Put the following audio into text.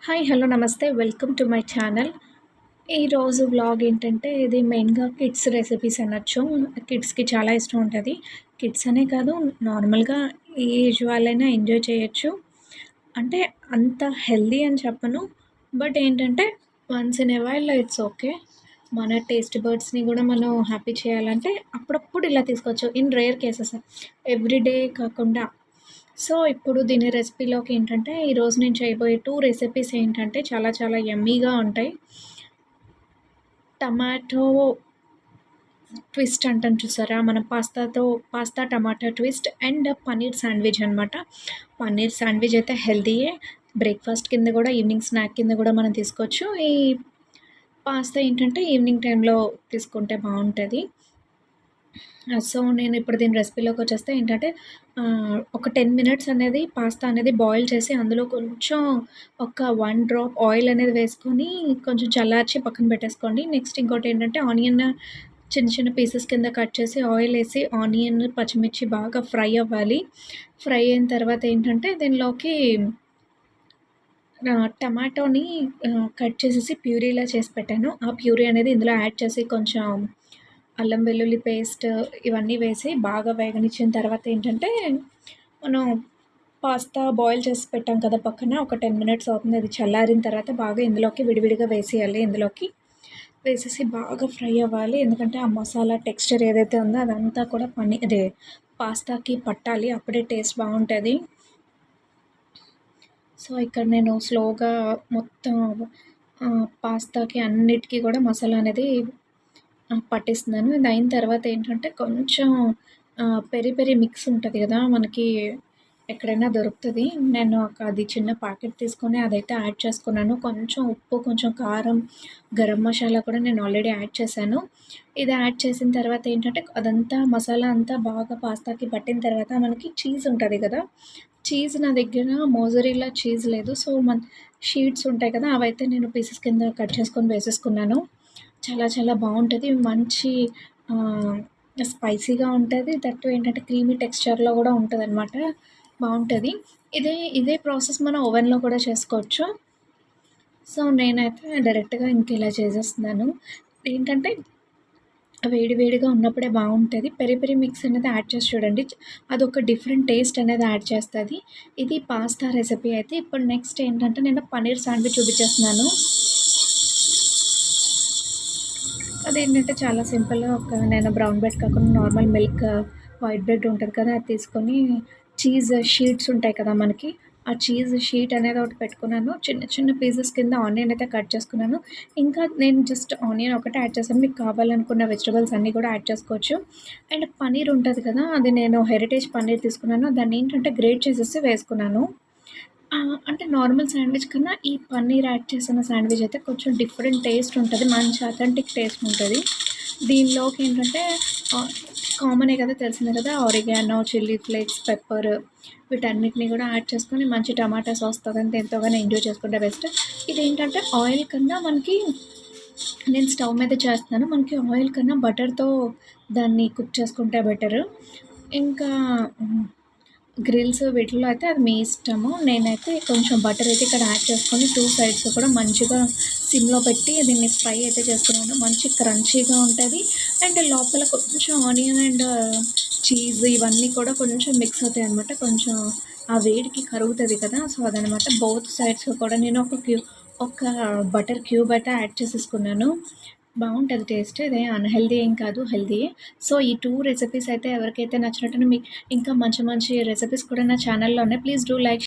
Hi hello నమస్తే welcome to my channel. ఈరోజు vlog ఏంటంటే ఇది మెయిన్గా కిడ్స్ రెసిపీస్ అనొచ్చు. కిడ్స్‌కి చాలా ఇష్టం ఉంటది. కిడ్స్ అనే కాదు, నార్మల్‌గా ఏ ఏజ్ వాళ్ళైనా ఎంజాయ్ చేయొచ్చు. అంటే అంత హెల్తీ అని చెప్పను. బట్ ఏంటంటే once in a while it's okay. మన టేస్ట్ బడ్స్‌ని గూడా మనం హ్యాపీ చేయాలంటే అప్పుడప్పుడు ఇలా తీసుకోవచ్చు. In rare cases, every day కాకుండా. సో, ఇప్పుడు దీని రెసిపీలోకి ఏంటంటే, ఈరోజు నేను చేయబోయే 2 రెసిపీస్ ఏంటంటే చాలా చాలా యమ్మీగా ఉంటాయి. టమాటో ట్విస్ట్ అంటాం చూసారా? మనం pasta tomato twist and paneer sandwich అనమాట. పన్నీర్ శాండ్విచ్ అయితే హెల్తీయే. బ్రేక్‌ఫాస్ట్ కింద గూడా, ఈవినింగ్ స్నాక్ కింద గూడా మనం తీసుకోవచ్చు. ఈ పాస్తా ఏంటంటే ఈవినింగ్ టైంలో తీసుకుంటే బావుంటది. సో, నేనిప్పుడు దీని రెసిపీలోకొచ్చేస్తే ఏంటంటే ఒక 10 మినిట్స్ అనేది పాస్తా అనేది బాయిల్ చేసి అందులో కొంచెం ఒక 1 డ్రాప్ ఆయిల్ అనేది వేసుకొని కొంచెం చల్లార్చి పక్కన పెట్టేసుకోండి. నెక్స్ట్ ఇంకోటేంటంటే ఆనియన్ చిన్న చిన్న పీసెస్ కింద కట్ చేసి ఆయిలేసి ఆనియన్, పచ్చిమిర్చి బాగా ఫ్రై అవ్వాలి. ఫ్రై అయిన తర్వాత ఏంటంటే దీనిలోకి టమాటోని కట్ చేసేసి ప్యూరీలా చేసి పెట్టాను. ఆ ప్యూరీ అనేది ఇందులో యాడ్ చేసి కొంచెం అల్లం వెల్లుల్లి పేస్ట్ ఇవన్నీ వేసి బాగా వేగనిచ్చిన తర్వాత ఏంటంటే, మనం పాస్తా బాయిల్ చేసి పెట్టాం కదా పక్కన, ఒక 10 మినిట్స్ అవుతుంది. అది చల్లారిన తర్వాత బాగా ఇందులోకి విడివిడిగా వేసేయాలి ఇందులోకి. వేసేసి బాగా ఫ్రై అవ్వాలి. ఎందుకంటే ఆ మసాలా టెక్స్చర్ ఏదైతే ఉందో అదంతా కూడా పాస్తాకి పట్టాలి. అప్పుడే టేస్ట్ బావుంటది. సో, ఇక్కడ నేను స్లోగా మొత్తం పాస్తాకి అన్నిటికి కూడా మసాలా అనేది పట్టిస్తున్నాను. ఇది అయిన తర్వాత ఏంటంటే కొంచెం పెరి పెరి మిక్స్ ఉంటది గదా! మనకి ఎక్కడైనా దొరుకుతది. నేను అది చిన్న ప్యాకెట్ తీసుకొని అదైతే యాడ్ చేసుకున్నాను. కొంచెం ఉప్పు, కొంచెం కారం, గరం మసాలా కూడా నేను ఆల్రెడీ యాడ్ చేశాను. ఇది యాడ్ చేసిన తర్వాత ఏంటంటే అదంతా మసాలా అంతా బాగా పాస్తాకి పట్టిన తర్వాత మనకి చీజ్ ఉంటది గదా! చీజ్ నా దగ్గర మోజరెల్లా చీజ్ లేదు. సో, షీట్స్ ఉంటాయి కదా! అవైతే నేను పీసెస్ కింద కట్ చేసుకొని వేసేసుకున్నాను. చాలా చాలా బావుంటది. మంచి ఆహ్, స్పైసీగా ఉంటది. దట్టు ఏంటంటే క్రీమీ టెక్స్చర్‌లో గూడా ఉంటదనమాట. బావుంటది. ఇదే ప్రాసెస్ మనం ఓవెన్‌లో కూడా చేసుకోవచ్చు. సో, నేనైతే డైరెక్ట్‌గా ఇలా చేసేస్తున్నాను. ఏంటంటే వేడి వేడిగా ఉన్నప్పుడే బావుంటది. పెరి పెరి మిక్స్ అనేది యాడ్ చేసి చూడండి. అదొక డిఫరెంట్ టేస్ట్ అనేది యాడ్ చేస్తది. ఇది పాస్తా రెసిపీ అయితే. ఇప్పుడు నెక్స్ట్ ఏంటంటే నేను పన్నీర్ శాండ్విచ్ చూపించేస్తున్నాను. అదేంటంటే చాలా సింపుల్‌గా నేను బ్రౌన్ బ్రెడ్ కాకుండా నార్మల్ మిల్క్ వైట్ బ్రెడ్ ఉంటది కదా! అది తీసుకొని చీజ్ షీట్స్ ఉంటాయి కదా మనకి. ఆ చీజ్ షీట్ అనేది ఒకటి పెట్టుకున్నాను. చిన్న చిన్న పీసెస్ కింద ఆనియన్ అయితే కట్ చేసుకున్నాను. ఇంకా నేను జస్ట్ ఆనియన్ ఒకటే యాడ్ చేశాను. మీకు కావాలనుకున్న వెజిటబుల్స్ అన్నీ కూడా యాడ్ చేసుకోవచ్చు. అండ్ పన్నీర్ ఉంటది కదా! అది నేను హెరిటేజ్ పన్నీర్ తీసుకున్నాను. దాన్నేంటంటే గ్రేట్ చేసేసి వేసుకున్నాను. అంటే నార్మల్ శాండ్‌విచ్ కన్నా ఈ పన్నీర్ యాడ్ చేసిన శాండ్‌విచ్ అయితే కొంచెం డిఫరెంట్ టేస్ట్ ఉంటది. మంచి అథెంటిక్ టేస్ట్ ఉంటది. దీనిలోకి ఏంటంటే ఆహ్, కామనే కదా! తెలిసిందే కదా! ఆరిగానో, చిల్లీ ఫ్లేక్స్, పెప్పర్ వీటన్నిటిని కూడా యాడ్ చేసుకొని మంచి టమాటా సాస్‌తో గాని, దేనితో గాని ఎంజాయ్ చేసుకుంటే బెస్ట్. ఇదేంటంటే ఆయిల్ కన్నా మనకి నేను స్టవ్ మీద చేస్తున్నాను. మనకి ఆయిల్ కన్నా బటర్‌తో దాన్ని కుక్ చేసుకుంటే బెటరు. ఇంకా గ్రిల్స్ వీటిల్లో అయితే అది మీ ఇష్టము. నేనైతే కొంచెం బటర్ అయితే ఇక్కడ యాడ్ చేసుకొని 2 సైడ్స్ కూడా మంచిగా సిమ్‌లో పెట్టి దీన్ని ఫ్రై అయితే చేసుకున్నాను. మంచి క్రంచీగా ఉంటది. అండ్ లోపల కొంచెం ఆనియన్ అండ్ చీజ్ ఇవన్నీ కూడా కొంచెం మిక్స్ అవుతాయనమాట. కొంచెం ఆ వేడికి కరుగుతది కదా! సో, అదనమాట. బోత్ సైడ్స్ కూడా నేను ఒక బటర్ క్యూబ్ అయితే యాడ్ చేసేసుకున్నాను. బావుంటది టేస్ట్. ఇదే అన్‌హెల్తీ ఏం కాదు, హెల్తీయే. సో, ఈ 2 రెసిపీస్ అయితే ఎవరికైతే నచ్చినట్టున్నా ఇంకా మంచి మంచి రెసిపీస్ కూడా నా ఛానల్‌లో ఉన్నాయి. Please do like